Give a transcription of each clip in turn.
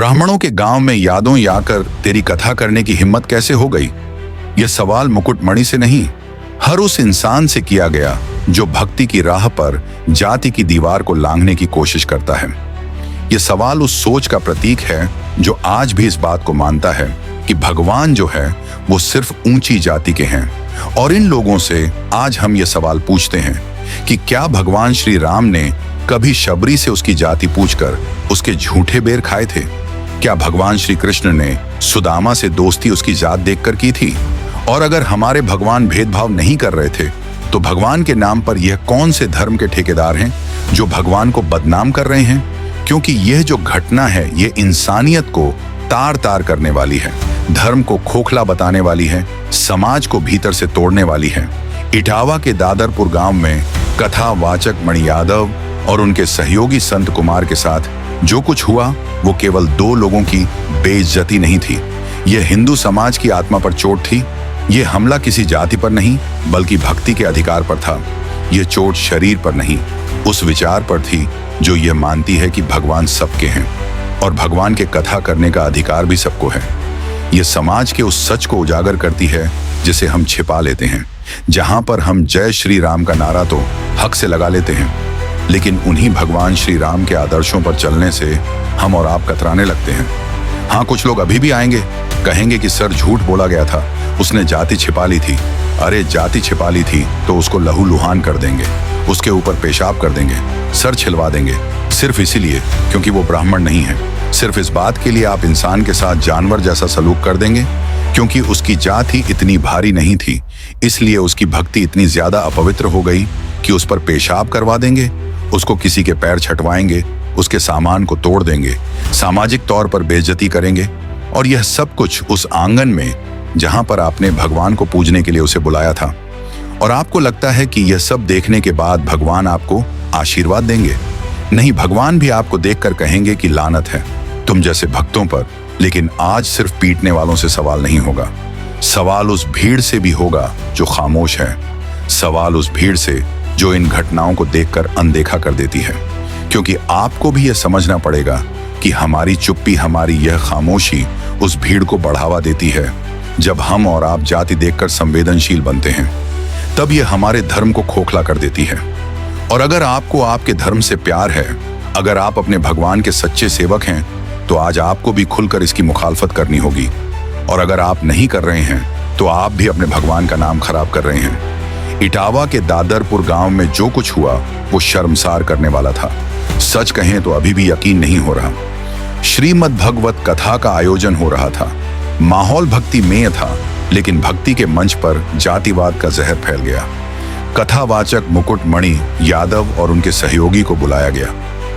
ब्राह्मणों के गांव में यादों या आकर तेरी कथा करने की हिम्मत कैसे हो गई? यह सवाल मुकुटमणि से नहीं, हर उस इंसान से किया गया जो भक्ति की राह पर जाति की दीवार को लांघने की कोशिश करता है। यह सवाल उस सोच का प्रतीक है जो आज भी इस बात को मानता है कि भगवान जो है वो सिर्फ ऊंची जाति के हैं। और इन लोगों से आज हम ये सवाल पूछते हैं कि क्या भगवान श्री राम ने कभी शबरी से उसकी जाति पूछकर उसके झूठे बेर खाए थे? क्या भगवान श्री कृष्ण ने सुदामा से दोस्ती उसकी जात देखकर की थी? और अगर हमारे भगवान भेदभाव नहीं कर रहे थे तो भगवान के नाम पर यह कौन से धर्म के ठेकेदार हैं जो भगवान को बदनाम कर रहे हैं? क्योंकि यह जो घटना है ये इंसानियत को तार तार करने वाली है, धर्म को खोखला बताने वाली है, समाज को भीतर से तोड़ने वाली है। इटावा के दादरपुर गांव में कथावाचक मणि यादव और उनके सहयोगी संत कुमार के साथ जो कुछ हुआ वो केवल दो लोगों की बेइज्जती नहीं थी, यह हिंदू समाज की आत्मा पर चोट थी। यह हमला किसी जाति पर नहीं बल्कि भक्ति के अधिकार पर था। यह चोट शरीर पर नहीं, उस विचार पर थी जो यह मानती है कि भगवान सबके हैं और भगवान के कथा करने का अधिकार भी सबको है। यह समाज के उस सच को उजागर करती है जिसे हम छिपा लेते हैं। जहां पर हम जय श्री राम का नारा तो हक से लगा लेते हैं, लेकिन उन्हीं भगवान श्री राम के आदर्शों पर चलने से हम और आप कतराने लगते हैं। हाँ, कुछ लोग अभी भी आएंगे, कहेंगे कि सर झूठ बोला गया था, उसने जाति छिपा ली थी। अरे जाति छिपा ली थी तो उसको लहूलुहान कर देंगे, उसके ऊपर पेशाब कर देंगे, सर छिलवा देंगे, सिर्फ इसीलिए क्योंकि वो ब्राह्मण नहीं है। सिर्फ इस बात के लिए आप इंसान के साथ जानवर जैसा सलूक कर देंगे क्योंकि उसकी जाति इतनी भारी नहीं थी, इसलिए उसकी भक्ति इतनी ज्यादा अपवित्र हो गई कि उस पर पेशाब करवा देंगे, उसको किसी के पैर छटवाएंगे, उसके सामान को तोड़ देंगे, सामाजिक तौर पर बेइज्जती करेंगे। और यह सब कुछ उस आंगन में जहां पर आपने भगवान को पूजने के लिए उसे बुलाया था। और आपको लगता है कि यह सब देखने के बाद भगवान आपको आशीर्वाद देंगे? नहीं, भगवान भी आपको देखकर कहेंगे कि लानत है तुम जैसे भक्तों पर। लेकिन आज सिर्फ पीटने वालों से सवाल नहीं होगा, सवाल उस भीड़ से भी होगा जो खामोश है, सवाल उस भीड़ से जो इन घटनाओं को देखकर अनदेखा कर देती है। क्योंकि आपको भी यह समझना पड़ेगा कि हमारी चुप्पी, हमारी यह खामोशी उस भीड़ को बढ़ावा देती है। जब हम और आप जाति देखकर संवेदनशील बनते हैं तब यह हमारे धर्म को खोखला कर देती है। और अगर आपको आपके धर्म से प्यार है, अगर आप अपने भगवान के सच्चे सेवक हैं, तो आज आपको भी खुलकर इसकी मुखालफत करनी होगी। और अगर आप नहीं कर रहे हैं तो आप भी अपने भगवान का नाम खराब कर रहे हैं। इटावा के दादरपुर गांव में जो कुछ हुआ वो शर्मसार करने वाला था। सच कहें तो अभी भी यकीन नहीं हो रहा। श्रीमद् भगवत कथा का आयोजन हो रहा था, माहौल भक्तिमय था, लेकिन भक्ति के मंच पर जातिवाद का जहर फैल गया। कथावाचक मुकुटमणि यादव और उनके सहयोगी को बुलाया गया,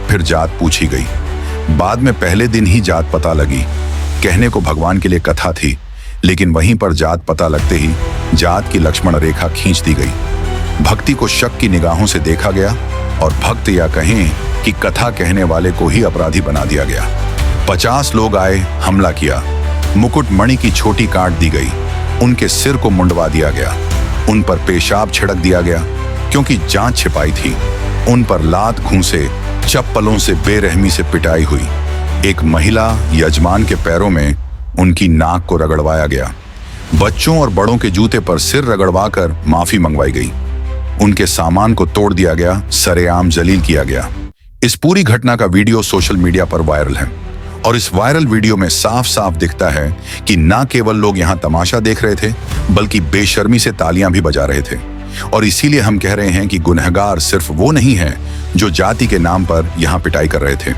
फिर जात पूछी गई। बाद में पहले दिन ही जात पता लगी। कहने को भगवान के लिए कथा थी, लेकिन वहीं पर जात पता लगते ही जात की लक्ष्मण रेखा खींच दी गई। भक्ति को शक की निगाहों से देखा गया और भक्त या कहें कि कथा कहने वाले को ही अपराधी बना दिया गया। 50 लोग आए, हमला किया, मुकुटमणि की छोटी काट दी गई, उनके सिर को मुंडवा दिया गया, उन पर पेशाब छिड़क दिया गया क्योंकि जांच छिपाई थी। उन पर लात घूंसे, चप्पलों से बेरहमी से पिटाई हुई। एक महिला यजमान के पैरों में उनकी नाक को रगड़वाया गया। बच्चों और बड़ों के जूते पर सिर रगड़वाकर माफी मंगवाई गई। उनके सामान को तोड़ दिया गया, सरेआम जलील किया गया। इस पूरी घटना का वीडियो सोशल मीडिया पर वायरल है और इस वायरल वीडियो में साफ साफ दिखता है कि ना केवल लोग यहाँ तमाशा देख रहे थे बल्कि बेशर्मी से तालियां भी बजा रहे थे। और इसीलिए हम कह रहे हैं कि गुनहगार सिर्फ वो नहीं है जो जाति के नाम पर यहाँ पिटाई कर रहे थे,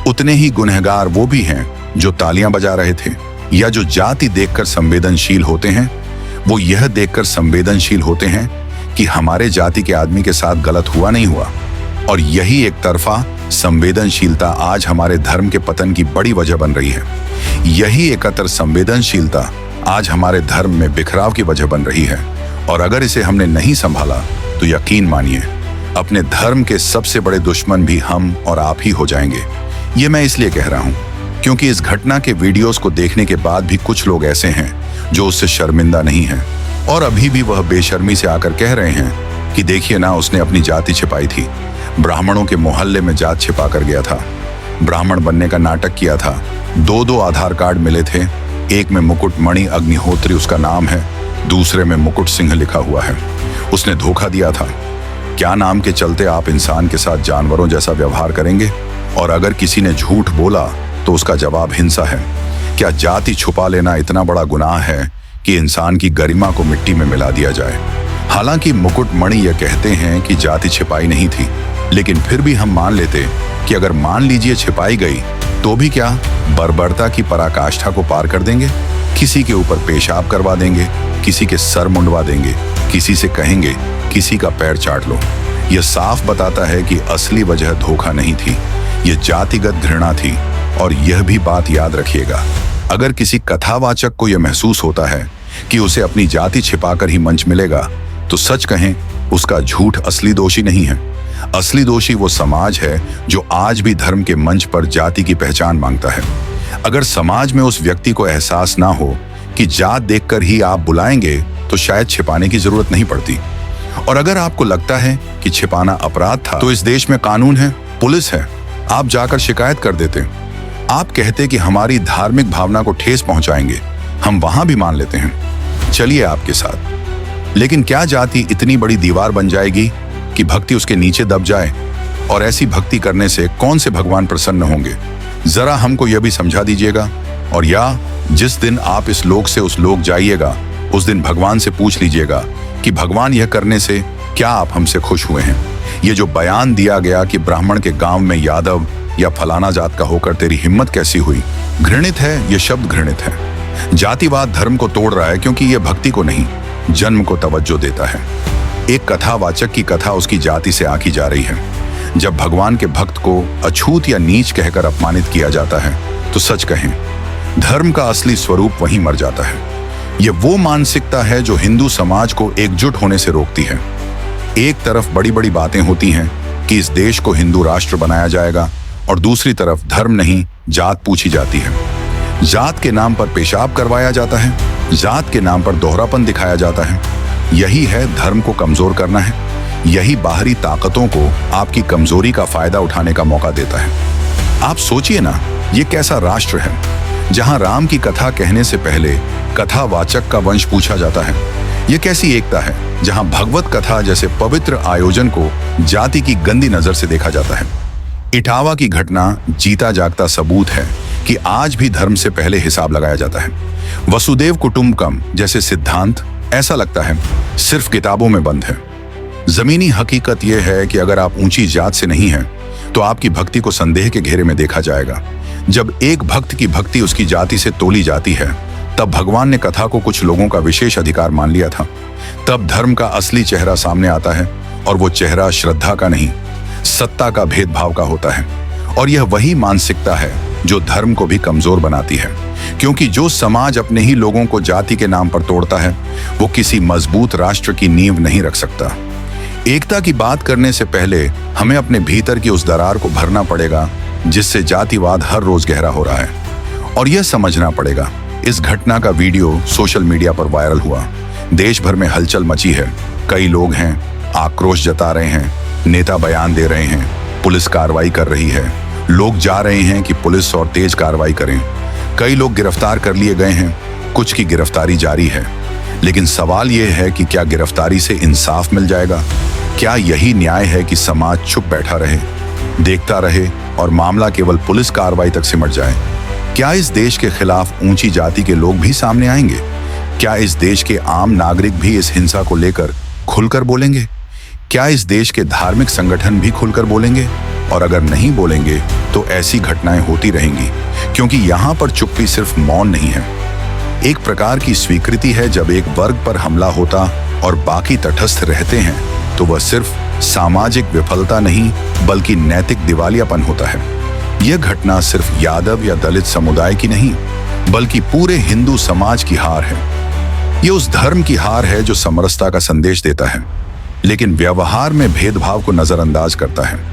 उतने ही गुनहगार वो भी हैं जो तालियां बजा रहे थे या जो जाति देखकर संवेदनशील होते हैं। वो यह देखकर संवेदनशील होते हैं कि हमारे जाति के आदमी के साथ गलत हुआ नहीं हुआ। और यही एक तरफा संवेदनशीलता आज हमारे धर्म के पतन की बड़ी वजह बन रही है। यही एकत्र संवेदनशीलता आज हमारे धर्म में बिखराव की वजह बन रही है। और अगर इसे हमने नहीं संभाला तो यकीन मानिए अपने धर्म के सबसे बड़े दुश्मन भी हम और आप ही हो जाएंगे। ये मैं इसलिए कह रहा हूँ क्योंकि इस घटना के वीडियोस को देखने के बाद भी कुछ लोग ऐसे हैं जो उससे शर्मिंदा नहीं हैं और अभी भी वह बेशर्मी से आकर कह रहे हैं कि देखिए ना, उसने अपनी जाति छिपाई थी, ब्राह्मणों के मोहल्ले में जात छिपा कर गया था, ब्राह्मण बनने का नाटक किया था दो आधार कार्ड मिले थे। एक में मुकुट मणि अग्निहोत्री उसका नाम है, दूसरे में मुकुट सिंह लिखा हुआ है। उसने धोखा दिया था। क्या नाम के चलते आप इंसान के साथ जानवरों जैसा व्यवहार करेंगे? और अगर किसी ने झूठ बोला तो उसका जवाब हिंसा है। क्या जाति छुपा लेना इतना बड़ा गुनाह है कि इंसान की गरिमा को मिट्टी में मिला दिया जाए? हालांकि मुकुट मणि यह कहते हैं कि जाति छिपाई नहीं थी, लेकिन फिर भी हम मान लेते कि अगर मान लीजिए छिपाई गई तो भी क्या बर्बरता की पराकाष्ठा को पार कर देंगे? किसी के ऊपर पेशाब करवा देंगे, किसी के सर मुंडवा देंगे, किसी से कहेंगे किसी का पैर चाट लो। यह साफ बताता है कि असली वजह धोखा नहीं थी, यह जातिगत घृणा थी। और यह भी बात याद रखिएगा, अगर किसी कथावाचक को यह महसूस होता है कि उसे अपनी जाति छिपाकर ही मंच मिलेगा, तो सच कहें उसका झूठ असली दोषी नहीं है। असली दोषी वो समाज है जो आज भी धर्म के मंच पर जाति की पहचान मांगता है। अगर समाज में उस व्यक्ति को एहसास ना हो कि जात देखकर ही आप बुलाएंगे, तो शायद छिपाने की जरूरत नहीं पड़ती। और अगर आपको लगता है कि छिपाना अपराध था, तो इस देश में कानून है, पुलिस है, आप जाकर शिकायत कर देते। आप कहते कि हमारी धार्मिक भावना को ठेस पहुंचाएंगे, हम वहां भी मान लेते हैं, चलिए आपके साथ। लेकिन क्या जाति इतनी बड़ी दीवार बन जाएगी कि भक्ति उसके नीचे दब जाए? और ऐसी भक्ति करने से कौन से भगवान प्रसन्न होंगे? जरा हमको यह भी समझा दीजिएगा। और या जिस दिन आप इस लोक से उस लोक जाइएगा, उस दिन भगवान से पूछ लीजिएगा कि भगवान यह करने से क्या आप हमसे खुश हुए हैं? ये जो बयान दिया गया कि ब्राह्मण के गांव में यादव या फलाना जात का होकर तेरी हिम्मत कैसी हुई, घृणित है। यह शब्द घृणित है। जातिवाद धर्म को तोड़ रहा है क्योंकि यह भक्ति को नहीं, जन्म को तवज्जो देता है। एक कथावाचक की कथा उसकी जाति से आंकी जा रही है। जब भगवान के भक्त को अछूत या नीच कहकर अपमानित किया जाता है, तो सच कहें धर्म का असली स्वरूप वहीं मर जाता है। यह वो मानसिकता है जो हिंदू समाज को एकजुट होने से रोकती है। एक तरफ बड़ी बड़ी बातें होती हैं कि इस देश को हिंदू राष्ट्र बनाया जाएगा, और दूसरी तरफ धर्म नहीं जात पूछी जाती है। जात के नाम पर पेशाब करवाया जाता है, जात के नाम पर दोहरापन दिखाया जाता है। यही है धर्म को कमजोर करना है। यही बाहरी ताकतों को आपकी कमजोरी का फायदा उठाने का मौका देता है। आप सोचिए ना, ये कैसा राष्ट्र है जहां राम की कथा कहने से पहले कथावाचक का वंश पूछा जाता है? ये कैसी एकता है जहां भगवत कथा जैसे पवित्र आयोजन को जाति की गंदी नजर से देखा जाता है? इटावा की घटना जीता जागता सबूत है कि आज भी धर्म से पहले हिसाब लगाया जाता है। वसुदेव कुटुंबकम जैसे सिद्धांत ऐसा लगता है सिर्फ किताबों में बंद है। जमीनी हकीकत यह है कि अगर आप ऊंची जात से नहीं हैं, तो आपकी भक्ति को संदेह के घेरे में देखा जाएगा। जब एक भक्त की भक्ति उसकी जाति से तोली जाती है, तब भगवान ने कथा को कुछ लोगों का विशेष अधिकार मान लिया था। तब धर्म का असली चेहरा सामने आता है, और वो चेहरा श्रद्धा का नहीं, सत्ता का भेदभाव का होता है। और यह वही मानसिकता है जो धर्म को भी कमजोर बनाती है, क्योंकि जो समाज अपने ही लोगों को जाति के नाम पर तोड़ता है, वो किसी मजबूत राष्ट्र की नींव नहीं रख सकता। एकता की बात करने से पहले हमें अपने भीतर की उस दरार को भरना पड़ेगा जिससे जातिवाद हर रोज गहरा हो रहा है। और यह समझना पड़ेगा, इस घटना का वीडियो सोशल मीडिया पर वायरल हुआ, देश भर में हलचल मची है। कई लोग हैं आक्रोश जता रहे हैं, नेता बयान दे रहे हैं, पुलिस कार्रवाई कर रही है, लोग जा रहे हैं कि पुलिस और तेज कार्रवाई करें। कई लोग गिरफ्तार कर लिए गए हैं, कुछ की गिरफ्तारी जारी है। लेकिन सवाल यह है कि क्या गिरफ्तारी से इंसाफ मिल जाएगा? क्या यही न्याय है कि समाज चुप बैठा रहे, देखता रहे और मामला केवल पुलिस कार्रवाई तक सिमट जाए? क्या इस देश के खिलाफ ऊंची जाति के लोग भी सामने आएंगे? क्या इस देश के आम नागरिक भी इस हिंसा को लेकर खुलकर बोलेंगे? क्या इस देश के धार्मिक संगठन भी खुलकर बोलेंगे? और अगर नहीं बोलेंगे तो ऐसी घटनाएं होती रहेंगी, क्योंकि यहाँ पर चुप्पी सिर्फ मौन नहीं है, एक प्रकार की स्वीकृति है। जब एक वर्ग पर हमला होता और बाकी तटस्थ रहते हैं, तो वह सिर्फ सामाजिक विफलता नहीं बल्कि नैतिक दिवालियापन होता है। यह घटना सिर्फ यादव या दलित समुदाय की नहीं, बल्कि पूरे हिंदू समाज की हार है। यह उस धर्म की हार है जो समरसता का संदेश देता है, लेकिन व्यवहार में भेदभाव को नजरअंदाज करता है।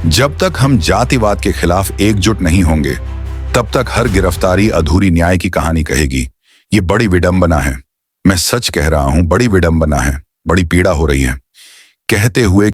जब तक हम जातिवाद के खिलाफ एकजुट नहीं होंगे, तब तक हर गिरफ्तारी अधूरी न्याय की कहानी कहेगी। ये बड़ी विडंबना है, मैं सच कह रहा हूं, बड़ी विडंबना है, बड़ी पीड़ा हो रही है कहते हुए